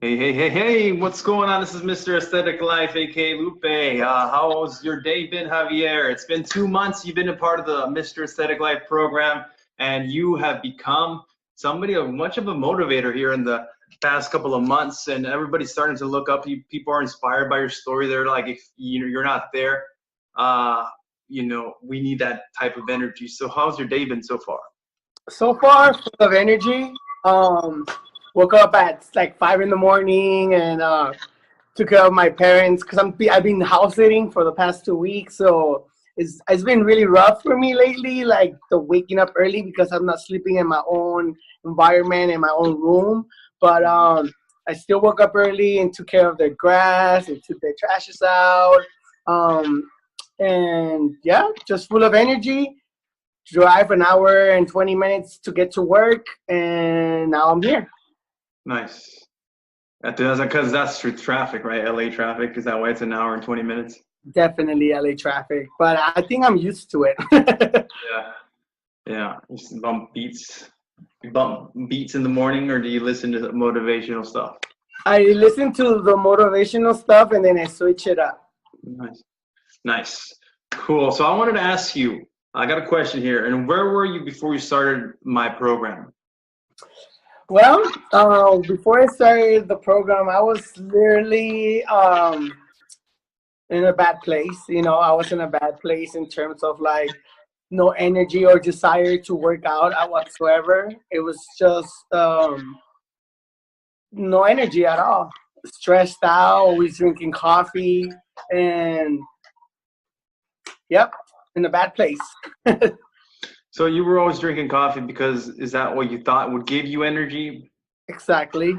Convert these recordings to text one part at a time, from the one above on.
Hey, what's going on? This is Mr. Aesthetic Life, aka Lupe. How's your day been, Javier? It's been 2 months. You've been a part of the Mr. Aesthetic Life program, and you have become somebody of much of a motivator here in the past couple of months. And everybody's starting to look up you. People are inspired by your story. They're like, if you're not there, we need that type of energy. So, how's your day been so far? So far, full of energy. Woke up at like 5 in the morning and took care of my parents because I've been house sitting for the past 2 weeks. So it's been really rough for me lately, like the waking up early because I'm not sleeping in my own environment in my own room. But I still woke up early and took care of their grass and took their trashes out. Um, and yeah, just full of energy. Drive an hour and 20 minutes to get to work, and now I'm here. Nice. Because that's through traffic, right? LA traffic. Is that why it's an hour and 20 minutes? Definitely LA traffic, but I think I'm used to it. Yeah. Yeah. Just bump beats. You bump beats in the morning, or do you listen to motivational stuff? I listen to the motivational stuff and then I switch it up. Nice. Nice. Cool. So I wanted to ask you, I got a question here. And where were you before you started my program? Well, before I started the program, I was literally in a bad place. I was in a bad place in terms of like no energy or desire to work out whatsoever. It was just no energy at all. Stressed out, always drinking coffee, and yep, in a bad place. So you were always drinking coffee because is that what you thought would give you energy? Exactly.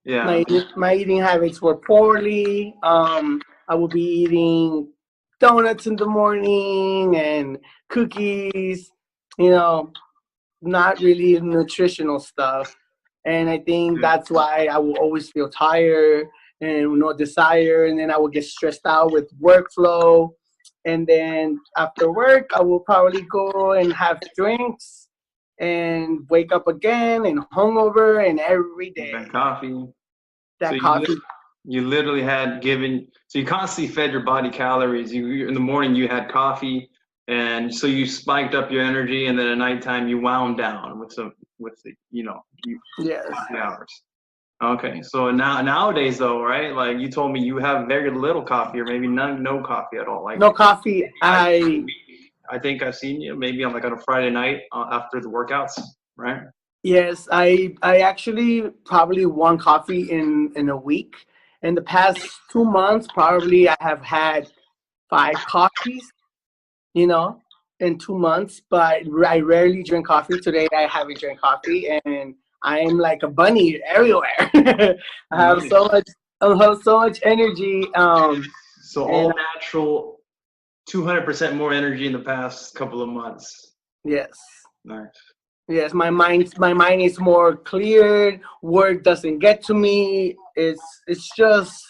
Yeah. My eating habits were poorly. I would be eating donuts in the morning and cookies, you know, not really nutritional stuff. And I think that's why I will always feel tired and no desire. And then I will get stressed out with workflow. And then after work, I will probably go and have drinks and wake up again and hungover and every day. And coffee. That coffee. You literally had given, so you constantly fed your body calories. You in the morning you had coffee, and so you spiked up your energy, and then at nighttime you wound down with Yes. coffee hours. Okay, so nowadays though, right? Like you told me, you have very little coffee, or maybe no coffee at all. Like no coffee. I think I've seen you maybe on a Friday night after the workouts, right? Yes, I actually probably one coffee in a week. In the past 2 months, probably I have had 5 coffees, in 2 months. But I rarely drink coffee. Today I haven't drank coffee, and I'm like a bunny everywhere. I have so much energy. So all natural, 200% more energy in the past couple of months. Yes. Nice. Yes, my mind is more cleared. Work doesn't get to me. It's just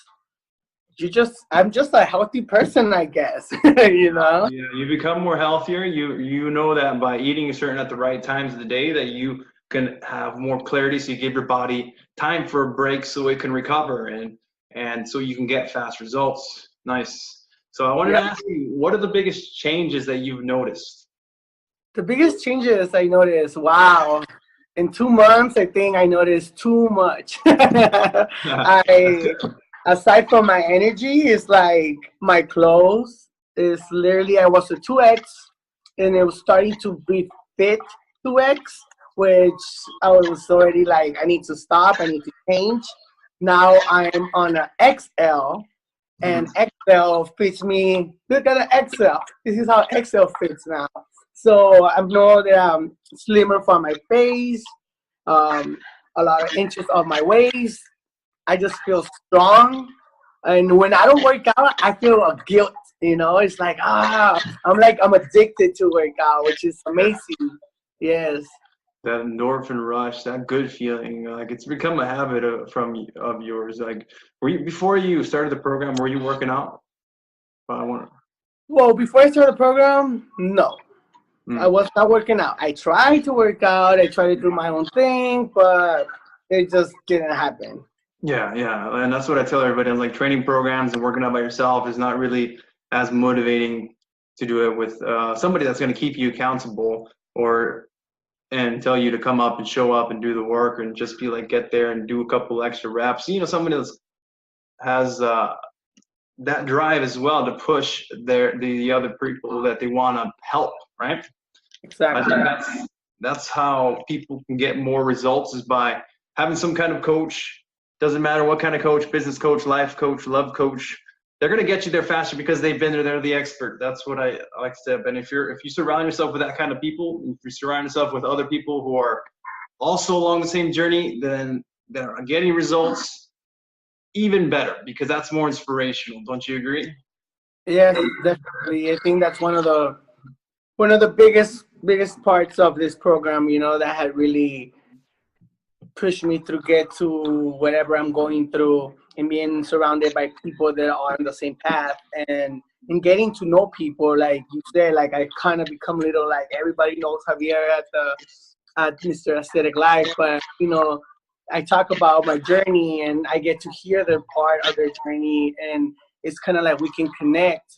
I'm just a healthy person, I guess. Yeah, you become more healthier. You know that by eating certain at the right times of the day that you can have more clarity. So you give your body time for a break so it can recover and so you can get fast results. Nice. So I wanted to ask you, what are the biggest changes that you've noticed? The biggest changes I noticed, wow. In 2 months, I think I noticed too much. Aside from my energy, it's like my clothes. Is literally, I was a 2X, and it was starting to be fit 2X, which I was already like, I need to stop, I need to change. Now I'm on an XL, and XL fits me. Look at the XL. This is how XL fits now. So I know that I'm slimmer for my face, a lot of inches of my waist. I just feel strong. And when I don't work out, I feel a guilt, It's like, I'm addicted to workout, which is amazing. Yes. That endorphin rush, that good feeling, like it's become a habit of yours. Like, before you started the program, were you working out? Well, before I started the program, no. I was not working out. I tried to work out. I tried to do my own thing, but it just didn't happen. Yeah, and that's what I tell everybody. I'm like, training programs and working out by yourself is not really as motivating to do it with somebody that's going to keep you accountable or and tell you to come up and show up and do the work and just be like, get there and do a couple extra reps. You know, somebody that has that drive as well to push the other people that they want to help, right? I Exactly. think that's how people can get more results, is by having some kind of coach. Doesn't matter what kind of coach, business coach, life coach, love coach. They're gonna get you there faster because they've been there. They're the expert. That's what I like to say. And if you surround yourself with that kind of people, if you surround yourself with other people who are also along the same journey, then they're getting results even better, because that's more inspirational. Don't you agree? Yes, definitely. I think that's one of the biggest parts of this program, that had really pushed me to get to whatever I'm going through, and being surrounded by people that are on the same path, and getting to know people, like you said, like I kind of become a little like everybody knows Javier at Mr. Aesthetic Life, but I talk about my journey and I get to hear their part of their journey, and it's kind of like we can connect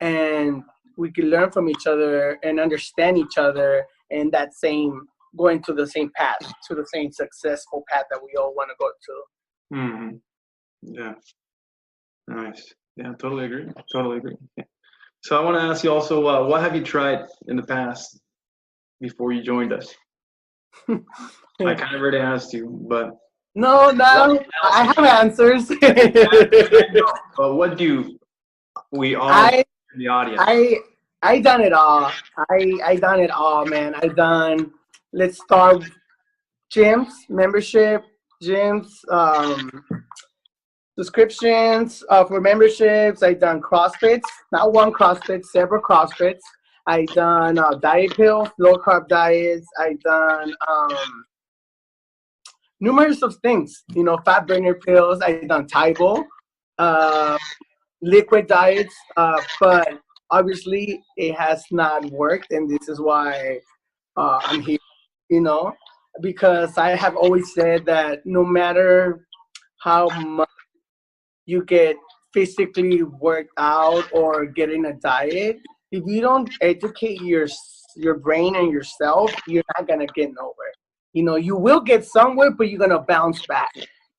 and we can learn from each other and understand each other, and that same going to the same path, to the same successful path that we all want to go to. Mm-hmm. Yeah. Nice. Yeah, totally agree. Totally agree. Yeah. So I want to ask you also, what have you tried in the past before you joined us? I kind of already asked you, but No, I have answers. but what do we all I in the audience? I done it all. I done it all, man. I done. Let's start gyms, membership, gyms, subscriptions for memberships. I done CrossFits, not one CrossFit, several CrossFits. I done diet pills, low carb diets. I done numerous of things. Fat burner pills. I done Tybo, uh, liquid diets, but obviously it has not worked, and this is why I'm here. You know, because I have always said that no matter how much you get physically worked out or get in a diet, if you don't educate your brain and yourself, you're not gonna get nowhere. You will get somewhere, but you're gonna bounce back,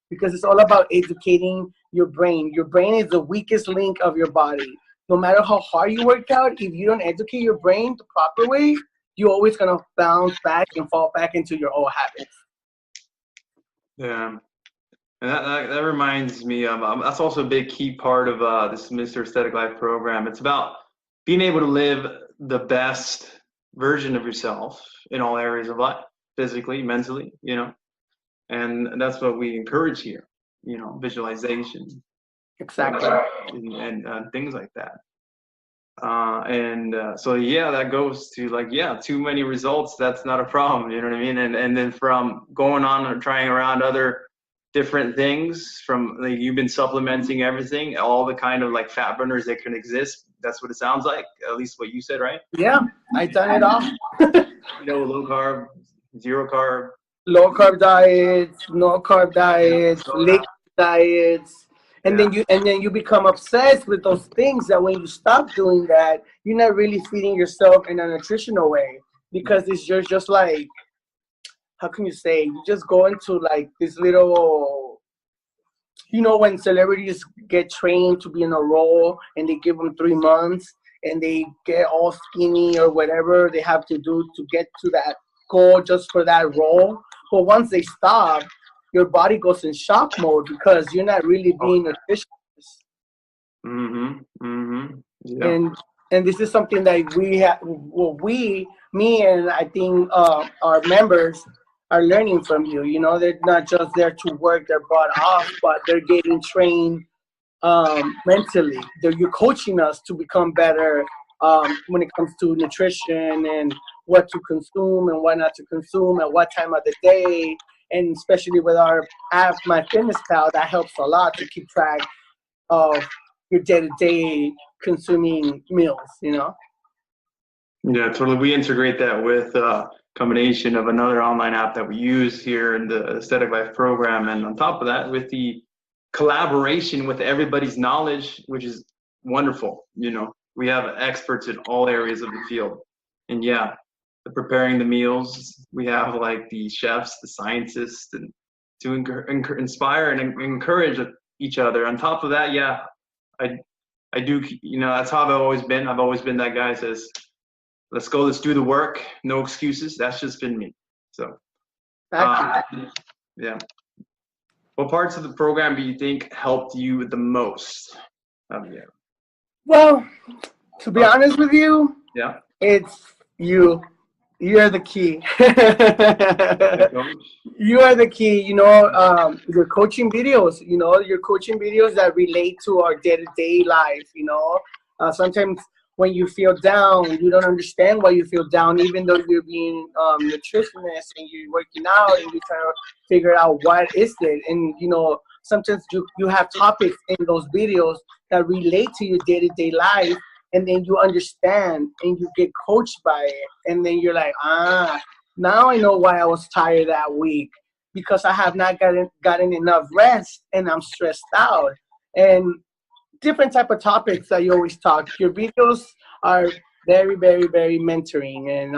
because it's all about educating your brain. Your brain is the weakest link of your body. No matter how hard you work out, if you don't educate your brain the proper way, you're always gonna bounce back and fall back into your old habits. Yeah. And that reminds me of that's also a big key part of this Mr. Aesthetic Life program. It's about being able to live the best version of yourself in all areas of life, physically, mentally, and that's what we encourage here, visualization, Exactly. and things like that. So yeah, that goes to like, yeah, too many results, that's not a problem, you know what I mean? And then from going on and trying around other different things, from like you've been supplementing everything, all the kind of like fat burners that can exist. That's what it sounds like, at least what you said, right? Yeah, I done it all. Low carb, zero carb, Low carb diets, no carb diets, liquid diets, and yeah. then you become obsessed with those things that when you stop doing that, you're not really feeding yourself in a nutritional way, because it's just like, how can you say, you just go into like this little, when celebrities get trained to be in a role and they give them 3 months and they get all skinny or whatever they have to do to get to that goal just for that role. But once they stop, your body goes in shock mode because you're not really being nutritious. Yeah. And this is something that we have, me and I think our members are learning from you. They're not just there to work their butt off, but they're getting trained mentally. You're coaching us to become better when it comes to nutrition and what to consume and what not to consume at what time of the day. And especially with our app, MyFitnessPal, that helps a lot to keep track of your day-to-day consuming meals. Yeah, totally. We integrate that with a combination of another online app that we use here in the Aesthetic Life program, and on top of that, with the collaboration with everybody's knowledge, which is wonderful. You know, we have experts in all areas of the field. And yeah, the preparing the meals, we have like the chefs, the scientists, and to inspire and encourage each other. On top of that, yeah, I do, you know, that's how I've always been. I've always been that guy who says, let's go, let's do the work, no excuses. That's just been me. So, yeah. What parts of the program do you think helped you the most? Yeah. Well, to be honest with you, Yeah. it's you. You're the key. You are the key. You know, your coaching videos. You know, your coaching videos that relate to our day-to-day life. You know, sometimes when you feel down, you don't understand why you feel down, even though you're being nutritionist and you're working out and you're trying to figure out what is it. And you know, sometimes you have topics in those videos that relate to your day-to-day life, and then you understand and you get coached by it, and then you're like, now I know why I was tired that week, because I have not gotten enough rest and I'm stressed out. And different type of topics that you always talk. Your videos are very, very, very mentoring, and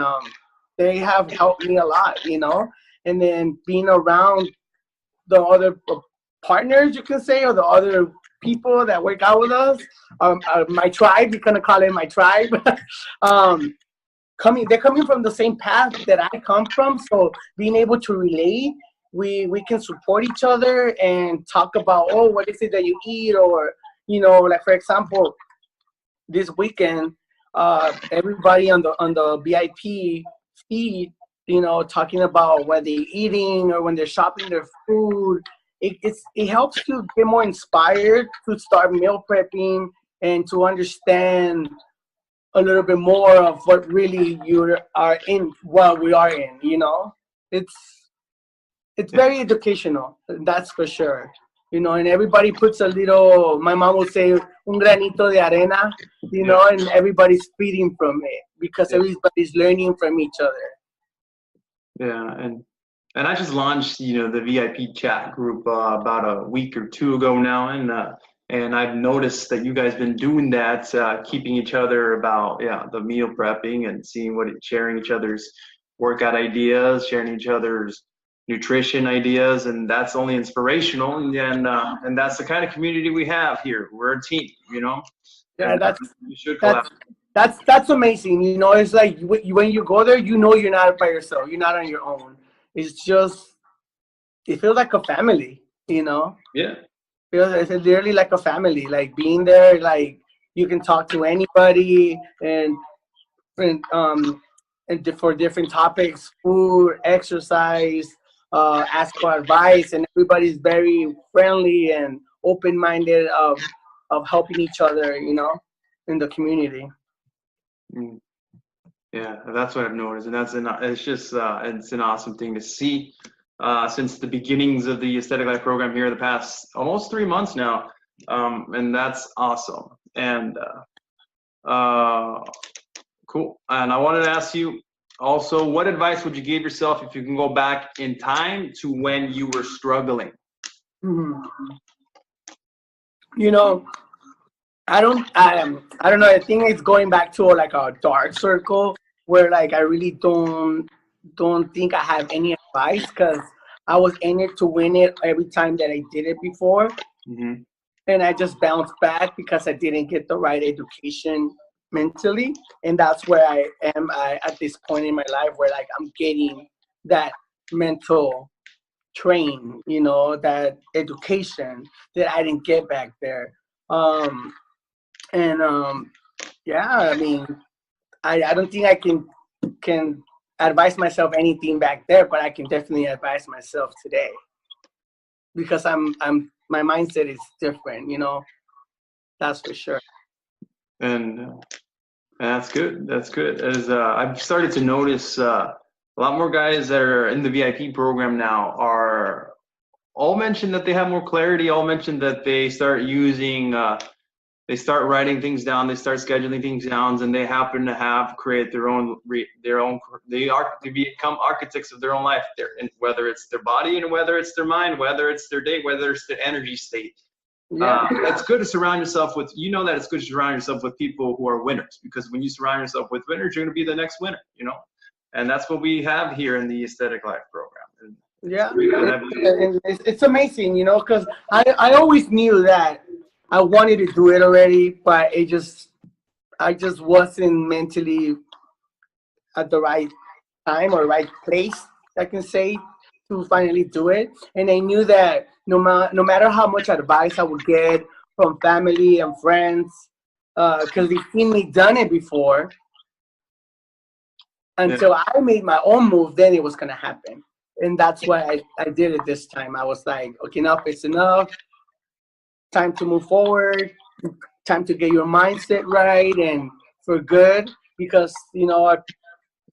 they have helped me a lot, you know. And then being around the other partners, you can say, or the other people that work out with us, my tribe, you're gonna call it my tribe. They're coming from the same path that I come from, so being able to relate, we can support each other and talk about, oh, what is it that you eat, or you know, like for example, this weekend, everybody on the VIP feed, you know, talking about what they're eating or when they're shopping their food. It helps you get more inspired to start meal prepping and to understand a little bit more of what really you are in, what we are in, you know. It's very educational, that's for sure. You know, and everybody puts a little, my mom would say, un granito de arena, you know, and everybody's feeding from it because everybody's learning from each other. Yeah, and I just launched, you know, the VIP chat group about a week or two ago now, and I've noticed that you guys been doing that, keeping each other about the meal prepping and sharing each other's workout ideas, sharing each other's nutrition ideas, and that's only inspirational, and that's the kind of community we have here. We're a team, you know. Yeah, that's amazing. You know, it's like when you go there, you know, you're not by yourself. You're not on your own. It's just, it feels like a family, you know. Yeah. It's literally like a family. Like being there, like you can talk to anybody and for different topics, food, exercise, ask for advice, and everybody's very friendly and open-minded of helping each other, you know, in the community. Yeah, that's what I've noticed, and it's an awesome thing to see. Since the beginnings of the Aesthetic Life program here, the past almost 3 months now, and that's awesome. And cool. And I wanted to ask you also, what advice would you give yourself if you can go back in time to when you were struggling? You know, I don't know. I think it's going back to like a dark circle where like I really don't think I have any advice, because I was in it to win it every time that I did it before. And I just bounced back because I didn't get the right education mentally, and that's where I am at this point in my life, where like I'm getting that mental train, you know, that education that I didn't get back there. Yeah, I mean, I don't think I can advise myself anything back there, but I can definitely advise myself today, because my mindset is different, you know. That's for sure. And that's good. That's good. As I've started to notice, a lot more guys that are in the VIP program now are all mentioned that they have more clarity. All mentioned that they start using they start writing things down, they start scheduling things down, and they happen to create their own, they become architects of their own life, whether it's their body and whether it's their mind, whether it's their day, whether it's their energy state. Yeah. It's good to surround yourself with, that it's good to surround yourself with people who are winners, because when you surround yourself with winners, you're going to be the next winner, and that's what we have here in the Aesthetic Life program. And yeah, it's amazing, because I always knew that I wanted to do it already, but I just wasn't mentally at the right time or right place, I can say, to finally do it. And I knew that no matter how much advice I would get from family and friends, because they've seen me done it before, until I made my own move, then it was going to happen. And that's why I did it this time. I was like, okay, enough is enough. Time to move forward. Time to get your mindset right and for good. Because,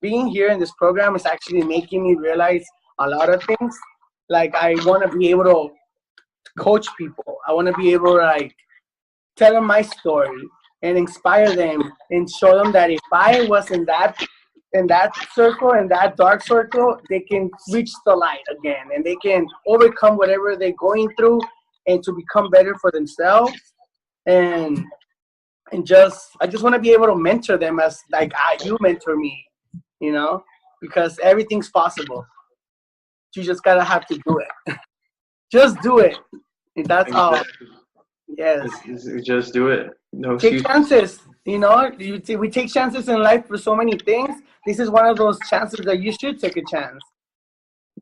being here in this program is actually making me realize a lot of things. Like, I want to be able to coach people. I want to be able to, tell them my story and inspire them and show them that if I was in that circle, in that dark circle, they can reach the light again and they can overcome whatever they're going through and to become better for themselves. And I just want to be able to mentor them as you mentor me, because everything's possible. You just gotta have to do it. Just do it. And that's all. Yes. Just do it. No take chances. We take chances in life for so many things. This is one of those chances that you should take a chance.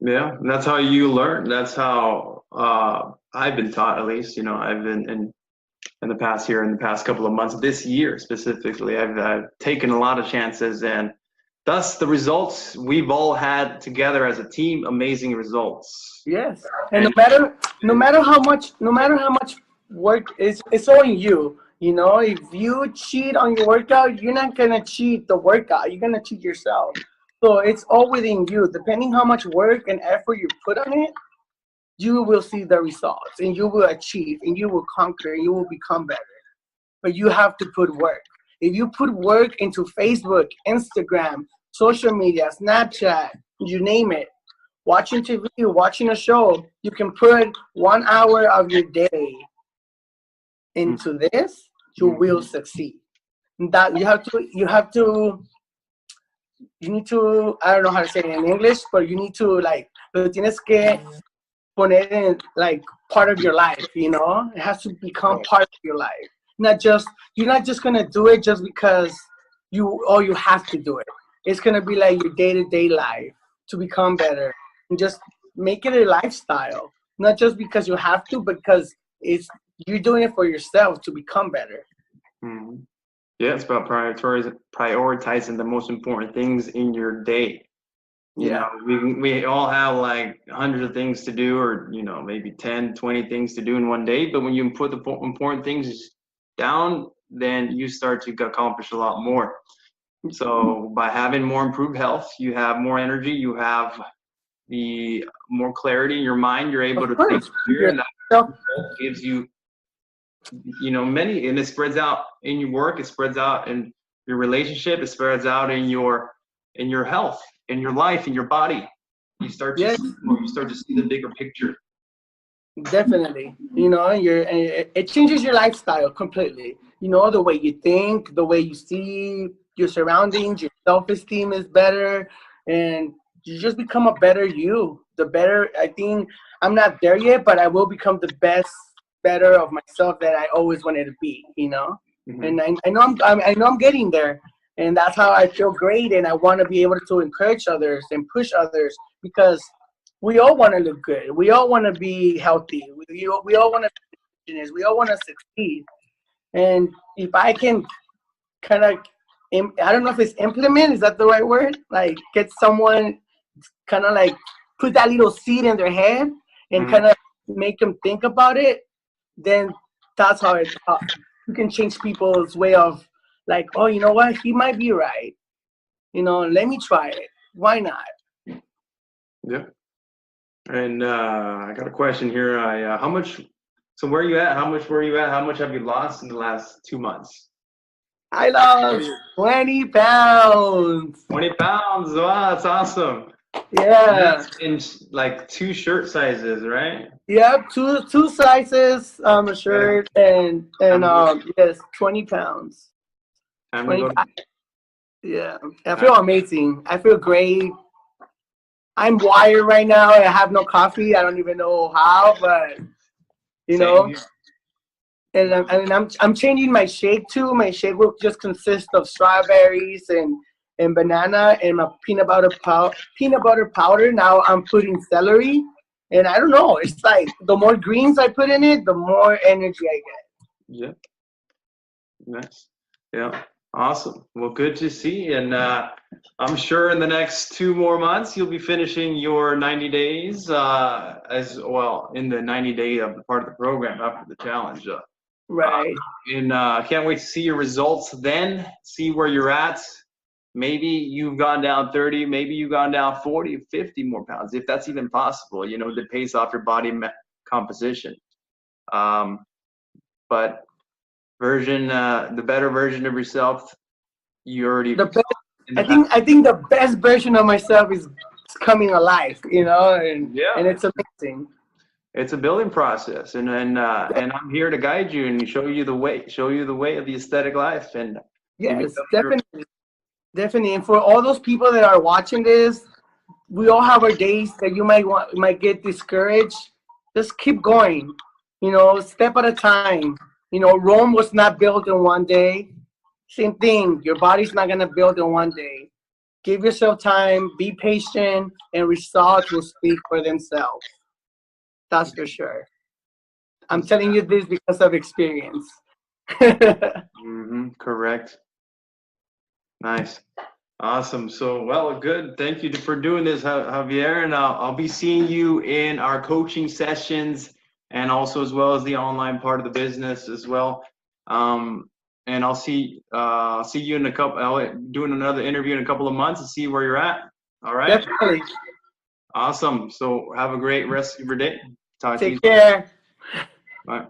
Yeah, and that's how you learn. That's how I've been taught, at least. I've been in the past couple of months, this year specifically, I've taken a lot of chances, and thus the results we've all had together as a team, amazing results. Yes, and no matter how much work it's all in you. If you cheat on your workout, you're not gonna cheat the workout. You're gonna cheat yourself. So it's all within you. Depending how much work and effort you put on it, you will see the results, and you will achieve, and you will conquer, and you will become better. But you have to put work. If you put work into Facebook, Instagram, social media, Snapchat, you name it, watching TV, watching a show, you can put 1 hour of your day into this, you will succeed. That you need to, I don't know how to say it in English, but you need to lo tienes que poner in part of your life, it has to become part of your life. You're not just gonna do it just because you have to do it. It's gonna be like your day-to-day life to become better, and just make it a lifestyle, not just because you have to, because you're doing it for yourself to become better. Mm-hmm. Yeah, it's about prioritizing the most important things in your day. We all have hundreds of things to do, or maybe 10, 20 things to do in one day, but when you put the important things down, then you start to accomplish a lot more. So by having more improved health, you have more energy, you have the more clarity in your mind, you're able to think clear, and that gives you many, and it spreads out in your work, it spreads out in your relationship, it spreads out in your health, in your life, in your body. You start to see the bigger picture. Definitely. It changes your lifestyle completely. The way you think, the way you see your surroundings, your self-esteem is better, and you just become a better you. The better, I think, I'm not there yet, but I will become the better of myself that I always wanted to be, Mm-hmm. And I know I'm getting there, and that's how I feel great, and I want to be able to encourage others and push others, because we all want to look good. We all want to be healthy. We all want to be business. We all want to succeed. And if I can kind of, I don't know if it's implement, is that the right word? Get someone kind of put that little seed in their head and kind of make them think about it, then that's how you can change people's way of oh, you know what? He might be right. Let me try it. Why not? Yeah. And I got a question here. So where are you at? How much were you at? How much have you lost in the last 2 months? I lost 20 pounds. 20 pounds. Wow, that's awesome. And Yeah. that's in like 2 shirt sizes, right? Yep. Two sizes, a Gotta- shirt, and Time to, yes, 20 pounds. time to 20. go to Yeah. I feel amazing. I feel great. I'm wired right now. I have no coffee. I don't even know how, but you same know. here. And I'm changing my shake too. My shake will just consist of strawberries and banana and my peanut butter powder. Now I'm putting celery, and I don't know. It's like the more greens I put in it, the more energy I get. Yeah, nice. Yeah, awesome. Well, good to see. And I'm sure in the next 2 more months, you'll be finishing your 90 days as well in the 90-day of the part of the program after the challenge. Right. And can't wait to see your results then, see where you're at. Maybe you've gone down 30, maybe you've gone down 40, 50 more pounds, if that's even possible, you know, that pays off your body composition. But the better version of yourself, you already The best. in the past. I think the best version of myself is coming alive. You know, and Yeah, it's amazing. it's a building process, and I'm here to guide you and show you the way of the aesthetic life, and you Yes, become your definitely. Definitely, and for all those people that are watching this, we all have our days that you might get discouraged. Just keep going, you know, step at a time. You know, Rome was not built in one day. Same thing, your body's not gonna build in one day. Give yourself time, be patient, and results will speak for themselves. That's for sure. I'm telling you this because of experience. correct. Nice. Awesome. So, well, good. Thank you for doing this, Javier. And I'll be seeing you in our coaching sessions and also as well as the online part of the business as well. And I'll see you in doing another interview in a couple of months and see where you're at. All right. Definitely. Awesome. So have a great rest of your day. Talk to you Take care. soon. Bye.